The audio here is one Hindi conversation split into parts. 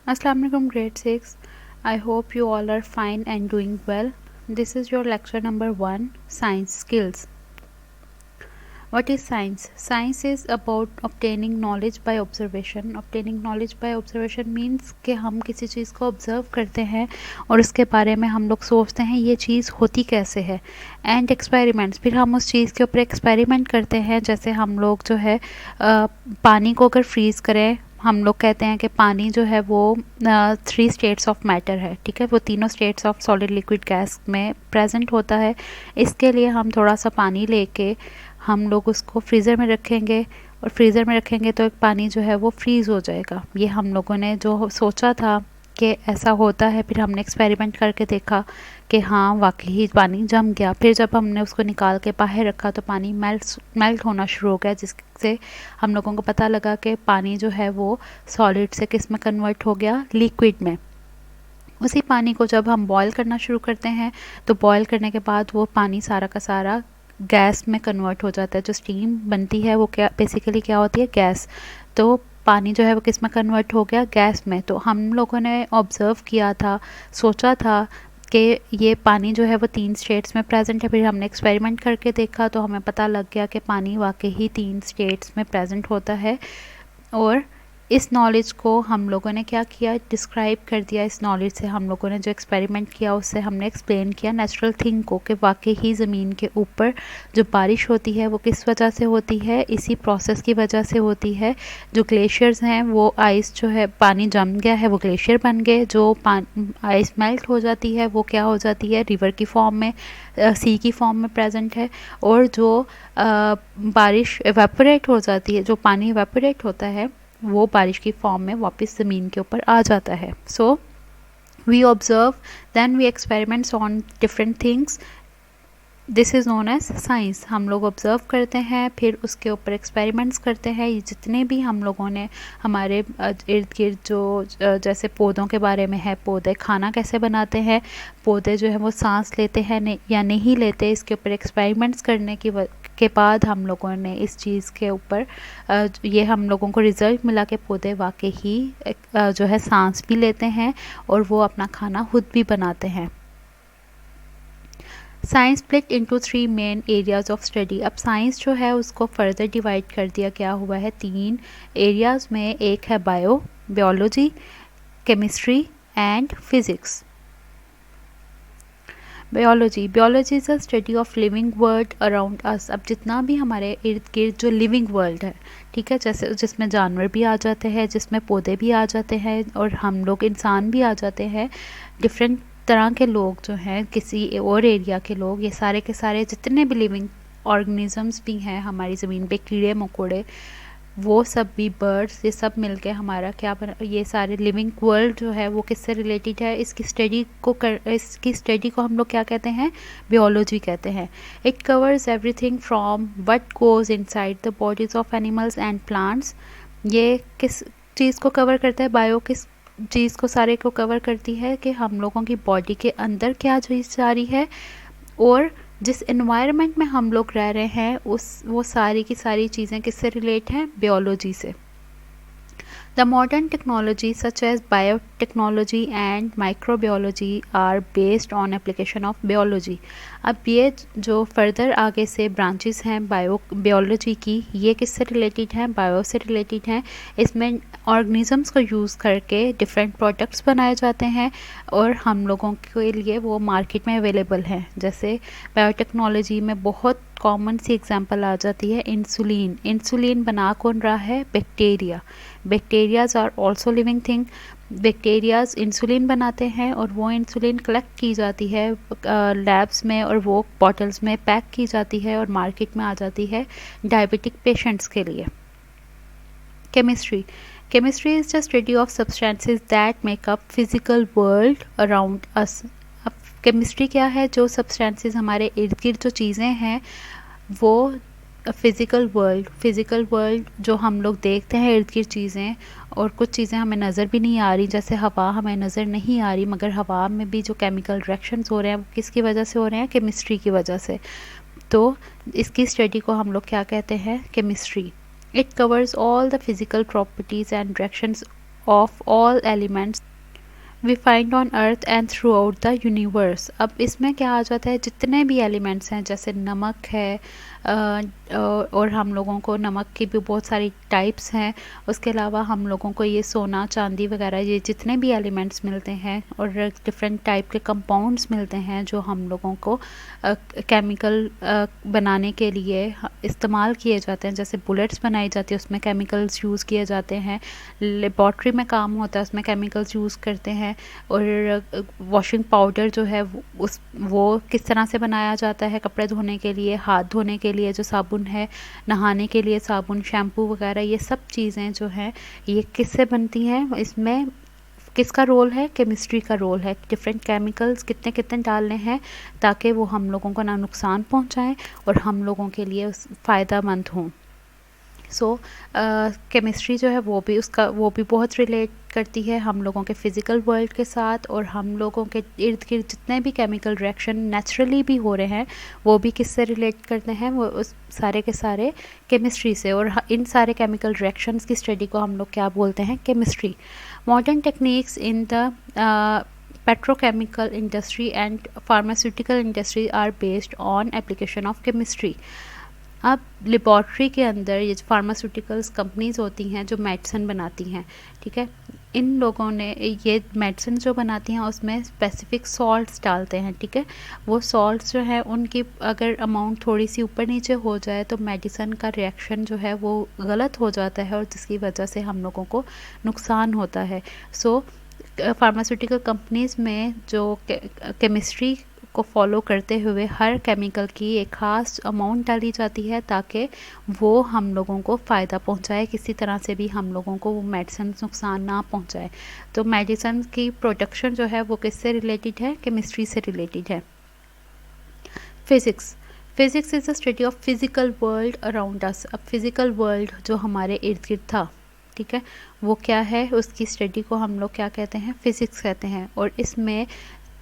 Assalamu alaikum grade 6. I hope you all are fine and doing well. This is your lecture number 1, Science Skills. What is science? Science is about obtaining knowledge by observation. Obtaining knowledge by observation means कि हम किसी चीज़ को ऑब्ज़र्व करते हैं और उसके बारे में हम लोग सोचते हैं ये चीज़ होती कैसे है, एंड एक्सपेरिमेंट्स, फिर हम उस चीज़ के ऊपर एक्सपेरिमेंट करते हैं। जैसे हम लोग जो है पानी को अगर फ्रीज़ करें, हम लोग कहते हैं कि पानी जो है वो 3 स्टेट्स ऑफ मैटर है, ठीक है, वो तीनों states of solid liquid gas में प्रेजेंट होता है। इसके लिए हम थोड़ा सा पानी लेके हम लोग उसको फ्रीज़र में रखेंगे, और फ्रीज़र में रखेंगे तो एक पानी जो है वो फ्रीज़ हो जाएगा। ये हम लोगों ने जो सोचा था कि ऐसा होता है, फिर हमने एक्सपेरिमेंट करके देखा कि हाँ वाकई ही पानी जम गया। फिर जब हमने उसको निकाल के बाहर रखा तो पानी मेल्ट होना शुरू हो गया, जिससे हम लोगों को पता लगा कि पानी जो है वो सॉलिड से किस में कन्वर्ट हो गया, लिक्विड में। उसी पानी को जब हम बॉयल करना शुरू करते हैं तो बॉयल करने के बाद वो पानी सारा का सारा गैस में कन्वर्ट हो जाता है। जो स्टीम बनती है वो क्या बेसिकली क्या होती है, गैस। तो पानी जो है वो किस में कन्वर्ट हो गया, गैस में। तो हम लोगों ने ऑब्ज़र्व किया था, सोचा था कि ये पानी जो है वो 3 स्टेट्स में प्रेजेंट है। फिर हमने एक्सपेरिमेंट करके देखा तो हमें पता लग गया कि पानी वाकई ही 3 स्टेट्स में प्रेजेंट होता है। और इस नॉलेज को हम लोगों ने क्या किया, डिस्क्राइब कर दिया। इस नॉलेज से हम लोगों ने जो एक्सपेरिमेंट किया उससे हमने एक्सप्लेन किया नेचुरल थिंग को, कि वाकई ही ज़मीन के ऊपर जो बारिश होती है वो किस वजह से होती है, इसी प्रोसेस की वजह से होती है। जो ग्लेशियर्स हैं वो आइस जो है, पानी जम गया है वो ग्लेशियर बन गए। जो आइस मेल्ट हो जाती है वो क्या हो जाती है, रिवर की फॉर्म में, सी की फॉर्म में प्रेजेंट है। और जो बारिश एवेपोरेट हो जाती है, जो पानी एवेपोरेट होता है वो बारिश की फॉर्म में वापस ज़मीन के ऊपर आ जाता है। So we observe, then we experiments on different things, this is known as science. हम लोग ऑब्ज़र्व करते हैं, फिर उसके ऊपर एक्सपेरिमेंट्स करते हैं। ये जितने भी हम लोगों ने हमारे इर्द गिर्द जो जैसे पौधों के बारे में है, पौधे खाना कैसे बनाते हैं, पौधे जो है वो सांस लेते हैं या नहीं लेते, इसके ऊपर एक्सपेरिमेंट्स करने के बाद हम लोगों ने इस चीज़ के ऊपर ये हम लोगों को रिज़ल्ट मिला कि पौधे वाकई ही जो है सांस भी लेते हैं और वो अपना खाना खुद भी बनाते हैं। Science split into 3 main areas of study. अब साइंस जो है उसको फर्दर डिवाइड कर दिया गया हुआ है 3 एरियाज़ में। एक है biology, chemistry and physics. Biology is a study of living world around us. अब जितना भी हमारे इर्द गिर्द जो लिविंग वर्ल्ड है, ठीक है, जैसे जिसमें जानवर भी आ जाते हैं, जिसमें पौधे भी आ जाते हैं और हम लोग इंसान भी आ जाते हैं, डिफरेंट तरह के लोग जो हैं, किसी और एरिया के लोग, ये सारे के सारे जितने भी लिविंग ऑर्गेनिजम्स भी हैं हमारी ज़मीन पे, कीड़े मकोड़े, वो सब भी, बर्ड्स, ये सब मिलके हमारा क्या बना, ये सारे लिविंग वर्ल्ड जो है वो किससे रिलेटेड है, इसकी स्टडी को हम लोग क्या कहते हैं, बायोलॉजी कहते हैं। It covers everything from what goes inside the bodies of animals and plants. ये किस चीज़ को कवर करता है, बायो किस चीज़ को सारे को कवर करती है कि हम लोगों की बॉडी के अंदर क्या चीज़ जा रही है, और जिस एनवायरनमेंट में हम लोग रह रहे हैं वो सारी की सारी चीज़ें किससे रिलेट हैं, बायोलॉजी से। The modern technology such as biotechnology and microbiology are based on application of biology। अब ये जो फर्दर आगे से ब्रांचेस हैं बायोलॉजी की, ये किससे रिलेटेड हैं, बायो से रिलेटेड हैं। इसमें ऑर्गेनिजम्स को यूज़ करके डिफरेंट प्रोडक्ट्स बनाए जाते हैं और हम लोगों के लिए वो मार्केट में अवेलेबल हैं। जैसे बायोटेक्नोलॉजी में बहुत कॉमन सी एग्जांपल आ जाती है इंसुलिन। इंसुलिन बना कौन रहा है, bacteria. Bacterias are also living thing. Bacterias insulin बनाते हैं और वो इंसुलिन कलेक्ट की जाती है लैब्स में और वो बॉटल्स में पैक की जाती है और मार्केट में आ जाती है डायबिटिक पेशेंट्स के लिए। Chemistry is the study of substances that make up physical world around us. अब केमिस्ट्री क्या है, जो सब्सटेंसेस हमारे इर्द गिर्द जो चीज़ें हैं वो फिज़िकल वर्ल्ड जो हम लोग देखते हैं इर्द गिर्द चीज़ें, और कुछ चीज़ें हमें नज़र भी नहीं आ रही, जैसे हवा हमें नज़र नहीं आ रही, मगर हवा में भी जो केमिकल रिएक्शंस हो रहे हैं वो किसकी वजह से हो रहे हैं, केमिस्ट्री की वजह से। तो इसकी स्टडी को हम लोग क्या कहते हैं, chemistry. It covers all the physical properties and reactions of all elements we find on earth and throughout the universe. अब इसमें क्या आ जाता है, जितने भी एलिमेंट्स हैं जैसे नमक है, और हम लोगों को नमक की भी बहुत सारी टाइप्स हैं, उसके अलावा हम लोगों को ये सोना चांदी वगैरह ये जितने भी एलिमेंट्स मिलते हैं और डिफरेंट टाइप के कंपाउंड्स मिलते हैं जो हम लोगों को केमिकल बनाने के लिए इस्तेमाल किए जाते हैं। जैसे बुलेट्स बनाई जाती है उसमें केमिकल्स यूज़ किए जाते हैं, लेबॉर्ट्री में काम होता है उसमें केमिकल्स यूज़ करते हैं, और वॉशिंग पाउडर जो है वो किस तरह से बनाया जाता है कपड़े धोने के लिए, हाथ धोने के लिए जो साबुन है, नहाने के लिए साबुन, शैम्पू वगैरह, ये सब चीज़ें जो हैं ये किससे बनती हैं, इसमें किसका रोल है, केमिस्ट्री का रोल है। डिफरेंट केमिकल्स कितने कितने डालने हैं ताकि वो हम लोगों को ना नुकसान पहुंचाएं और हम लोगों के लिए फ़ायदा मंद हों। सो केमिस्ट्री जो है वो भी बहुत रिलेट करती है हम लोगों के फ़िज़िकल वर्ल्ड के साथ, और हम लोगों के इर्द गिर्द जितने भी केमिकल रिएक्शन नेचुरली भी हो रहे हैं वो भी किससे रिलेट करते हैं, वो उस सारे के सारे केमिस्ट्री से। और इन सारे केमिकल रिएक्शंस की स्टडी को हम लोग क्या बोलते हैं, chemistry. Modern techniques in the petrochemical industry and pharmaceutical industry are based on application of chemistry। अब लेबॉर्ट्री के अंदर ये फार्मास्यूटिकल्स कंपनीज होती हैं जो मेडिसिन बनाती हैं, ठीक है, इन लोगों ने ये मेडिसिन जो बनाती हैं उसमें स्पेसिफिक सॉल्ट्स डालते हैं, ठीक है। वो सॉल्ट्स जो है उनकी अगर अमाउंट थोड़ी सी ऊपर नीचे हो जाए तो मेडिसिन का रिएक्शन जो है वो गलत हो जाता है और जिसकी वजह से हम लोगों को नुकसान होता है। सो फार्मास्यूटिकल कंपनीज़ में जो केमिस्ट्री को फॉलो करते हुए हर केमिकल की एक ख़ास अमाउंट डाली जाती है ताकि वो हम लोगों को फ़ायदा पहुंचाए, किसी तरह से भी हम लोगों को वो मेडिसिन नुकसान ना पहुंचाए। तो मेडिसिन की प्रोडक्शन जो है वो किससे रिलेटेड है, केमिस्ट्री से रिलेटेड है। Physics is the study of physical world around us. अब फिज़िकल वर्ल्ड जो हमारे इर्द गिर्द था, ठीक है, वो क्या है, उसकी स्टडी को हम लोग क्या कहते हैं, फ़िज़िक्स कहते हैं। और इसमें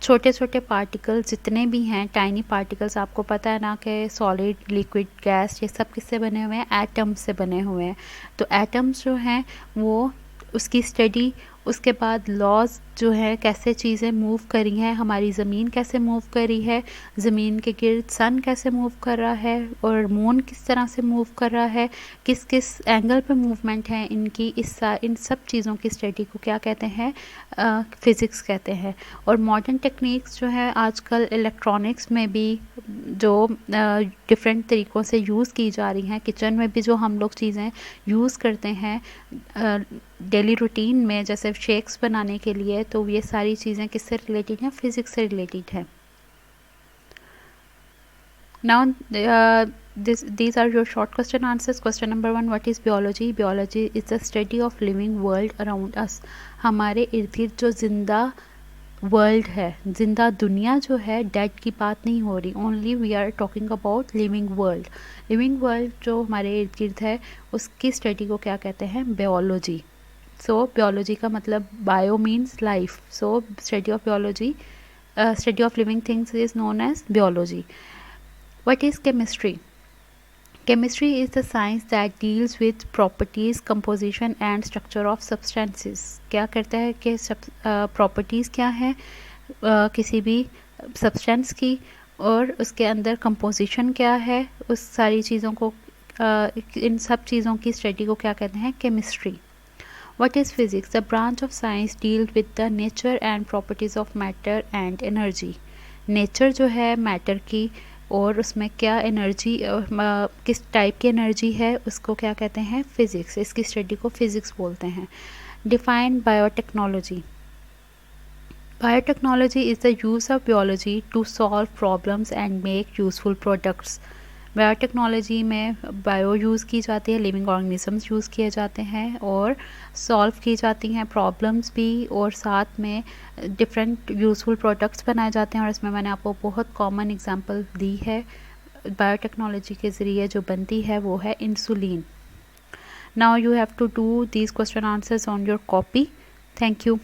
छोटे छोटे पार्टिकल्स जितने भी हैं, टाइनी पार्टिकल्स, आपको पता है ना कि सॉलिड, लिक्विड, गैस, ये सब किससे बने हुए हैं, एटम्स से बने हुए हैं। तो एटम्स जो हैं वो उसकी स्टडी, उसके बाद लॉज जो है कैसे चीज़ें मूव करी हैं, हमारी ज़मीन कैसे मूव करी है, ज़मीन के गिर्द सन कैसे मूव कर रहा है और मून किस तरह से मूव कर रहा है, किस किस एंगल पे मूवमेंट है इनकी, इन सब चीज़ों की स्टडी को क्या कहते हैं, फ़िज़िक्स कहते हैं। और मॉडर्न टेक्निक्स जो है आजकल इलेक्ट्रॉनिक्स में भी जो डिफरेंट तरीक़ों से यूज़ की जा रही हैं, किचन में भी जो हम लोग चीज़ें यूज़ करते हैं डेली रूटीन में, जैसे शेक्स बनाने के लिए, तो ये सारी चीज़ें किससे रिलेटेड हैं, फिज़िक्स से रिलेटेड है। Now these are your short question answers. Question number 1, what is biology? Biology is the study of living world around us। हमारे इर्द गिर्द जो जिंदा वर्ल्ड है, जिंदा दुनिया जो है, डेड की बात नहीं हो रही, only we are talking about living world. Living world जो हमारे इर्द गिर्द है उसकी स्टडी को क्या कहते हैं, बायोलॉजी। सो बियोलॉजी का मतलब bio means life, so study of biology, study of living things is known as biology. What is chemistry? Chemistry is the science that deals with properties, composition and structure of substances। क्या करता है कि प्रॉपर्टीज़ क्या है किसी भी सब्सटेंस की, और उसके अंदर कंपोजिशन क्या है, उस सारी चीज़ों को इन सब चीज़ों की स्टडी को क्या कहते हैं, chemistry. What is physics? The branch of science deals with the nature and properties of matter and energy। Nature जो है मैटर की और उसमें क्या एनर्जी, किस टाइप की एनर्जी है, उसको क्या कहते हैं, फिज़िक्स। इसकी स्टडी को फिज़िक्स बोलते हैं। Define biotechnology. Biotechnology is the use of biology to solve problems and make useful products. Biotechnology में बायो यूज़ की जाती है, लिविंग ऑर्गेनिजम्स यूज़ किए जाते हैं और सॉल्व की जाती हैं प्रॉब्लम्स भी, और साथ में डिफरेंट यूज़फुल प्रोडक्ट्स बनाए जाते हैं। और इसमें मैंने आपको बहुत कॉमन एग्जांपल दी है बायोटेक्नोलॉजी के ज़रिए जो बनती है, वो है insulin. Now you have to do these question answers on your copy. Thank you.